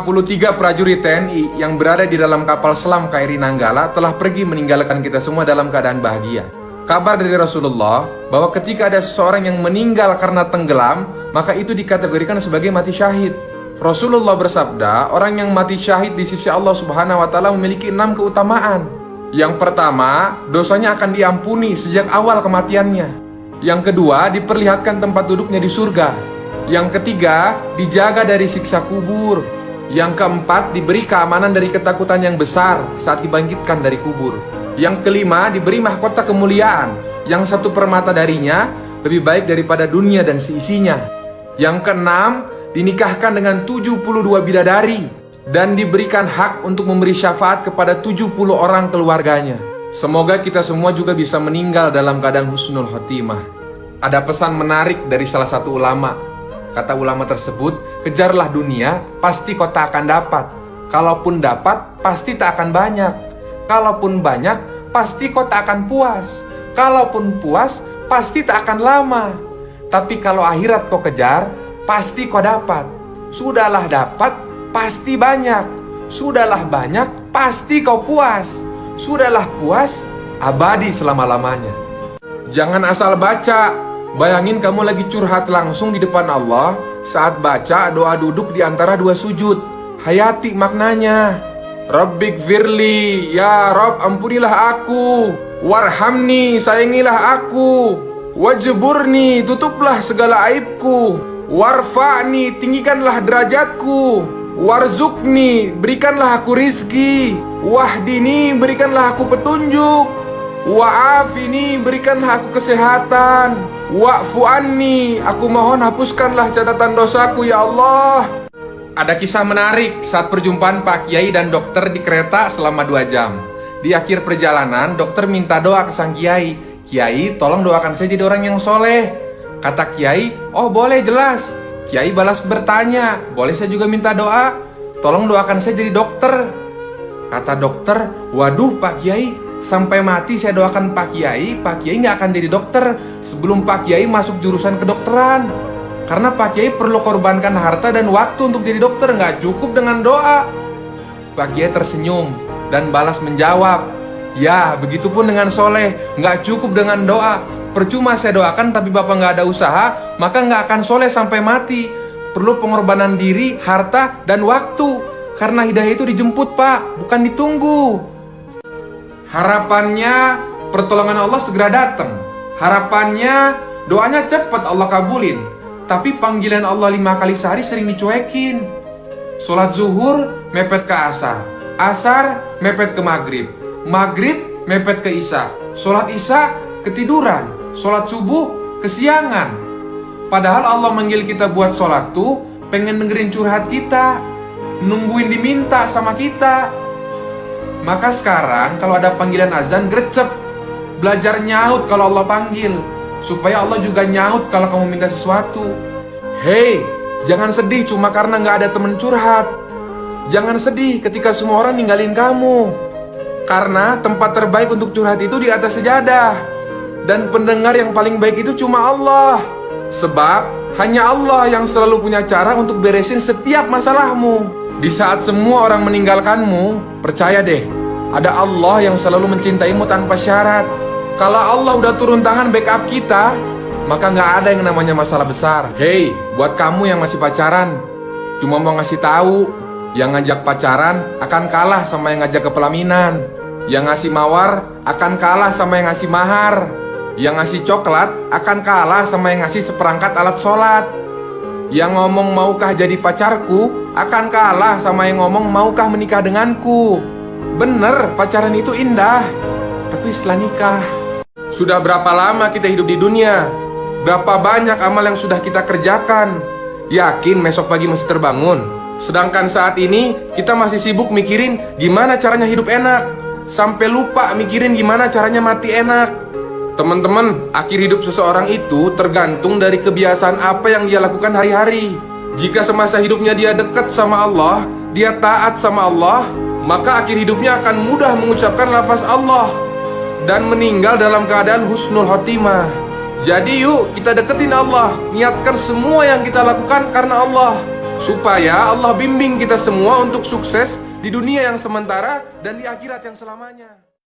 53 prajurit TNI yang berada di dalam kapal selam KRI Nanggala telah pergi meninggalkan kita semua dalam keadaan bahagia. Kabar dari Rasulullah bahwa ketika ada seseorang yang meninggal karena tenggelam, maka itu dikategorikan sebagai mati syahid. Rasulullah bersabda, orang yang mati syahid di sisi Allah Subhanahu wa Ta'ala memiliki 6 keutamaan. Yang pertama, dosanya akan diampuni sejak awal kematiannya. Yang kedua, diperlihatkan tempat duduknya di surga. Yang ketiga, dijaga dari siksa kubur. Yang keempat, diberi keamanan dari ketakutan yang besar saat dibangkitkan dari kubur. Yang kelima, diberi mahkota kemuliaan yang satu permata darinya lebih baik daripada dunia dan seisinya. Yang keenam, dinikahkan dengan 72 bidadari dan diberikan hak untuk memberi syafaat kepada 70 orang keluarganya. Semoga kita semua juga bisa meninggal dalam keadaan husnul khotimah. Ada pesan menarik dari salah satu ulama. Kata ulama tersebut, kejarlah dunia, pasti kau tak akan dapat. Kalaupun dapat, pasti tak akan banyak. Kalaupun banyak, pasti kau tak akan puas. Kalaupun puas, pasti tak akan lama. Tapi kalau akhirat kau kejar, pasti kau dapat. Sudahlah dapat, pasti banyak. Sudahlah banyak, pasti kau puas. Sudahlah puas, abadi selama-lamanya. Jangan asal baca. Bayangin kamu lagi curhat langsung di depan Allah. Saat baca doa duduk di antara dua sujud. Hayati maknanya. Rabbik firli, ya Rabb ampunilah aku. Warhamni, sayangilah aku. Wajburni, tutuplah segala aibku. Warfa'ni, tinggikanlah derajatku. Warzukni, berikanlah aku rizki. Wahdini, berikanlah aku petunjuk. Wa'afini, berikanlah aku kesehatan. Wa'fu anni, aku mohon hapuskanlah catatan dosaku ya Allah. Ada kisah menarik saat perjumpaan Pak Kiai dan dokter di kereta selama 2 jam. Di akhir perjalanan, dokter minta doa ke sang Kiai. Kiai, tolong doakan saya jadi orang yang soleh. Kata Kiai, oh boleh jelas. Kiai balas bertanya, boleh saya juga minta doa? Tolong doakan saya jadi dokter. Kata dokter, waduh Pak Kiai, sampai mati saya doakan Pak Kiai nggak akan jadi dokter sebelum Pak Kiai masuk jurusan kedokteran. Karena Pak Kiai perlu korbankan harta dan waktu untuk jadi dokter, nggak cukup dengan doa. Pak Kiai tersenyum dan balas menjawab, ya begitupun dengan soleh, nggak cukup dengan doa. Percuma saya doakan tapi Bapak nggak ada usaha, maka nggak akan soleh sampai mati. Perlu pengorbanan diri, harta, dan waktu. Karena hidayah itu dijemput Pak, bukan ditunggu. Harapannya pertolongan Allah segera datang. Harapannya doanya cepat Allah kabulin. Tapi panggilan Allah 5 kali sehari sering dicuekin. Sholat zuhur mepet ke asar, asar mepet ke maghrib, maghrib mepet ke isya, sholat isya ketiduran, sholat subuh kesiangan. Padahal Allah manggil kita buat sholat tuh pengen dengerin curhat kita, nungguin diminta sama kita. Maka sekarang kalau ada panggilan azan, gercep. Belajar nyaut kalau Allah panggil, supaya Allah juga nyaut kalau kamu minta sesuatu. Hei, jangan sedih cuma karena gak ada temen curhat. Jangan sedih ketika semua orang ninggalin kamu. Karena tempat terbaik untuk curhat itu di atas sejadah. Dan pendengar yang paling baik itu cuma Allah. Sebab hanya Allah yang selalu punya cara untuk beresin setiap masalahmu. Di saat semua orang meninggalkanmu, percaya deh, ada Allah yang selalu mencintaimu tanpa syarat. Kalau Allah udah turun tangan backup kita, maka nggak ada yang namanya masalah besar. Hei, buat kamu yang masih pacaran, cuma mau ngasih tahu, yang ngajak pacaran akan kalah sama yang ngajak ke pelaminan. Yang ngasih mawar akan kalah sama yang ngasih mahar. Yang ngasih coklat akan kalah sama yang ngasih seperangkat alat sholat. Yang ngomong maukah jadi pacarku akan kalah sama yang ngomong maukah menikah denganku. Bener, pacaran itu indah, tapi setelah nikah. Sudah berapa lama kita hidup di dunia? Berapa banyak amal yang sudah kita kerjakan? Yakin besok pagi masih terbangun? Sedangkan saat ini kita masih sibuk mikirin gimana caranya hidup enak, sampai lupa mikirin gimana caranya mati enak. Teman-teman, akhir hidup seseorang itu tergantung dari kebiasaan apa yang dia lakukan hari-hari. Jika semasa hidupnya dia dekat sama Allah, dia taat sama Allah, maka akhir hidupnya akan mudah mengucapkan lafaz Allah dan meninggal dalam keadaan husnul khotimah. Jadi yuk kita deketin Allah, niatkan semua yang kita lakukan karena Allah. supaya Allah bimbing kita semua untuk sukses di dunia yang sementara dan di akhirat yang selamanya.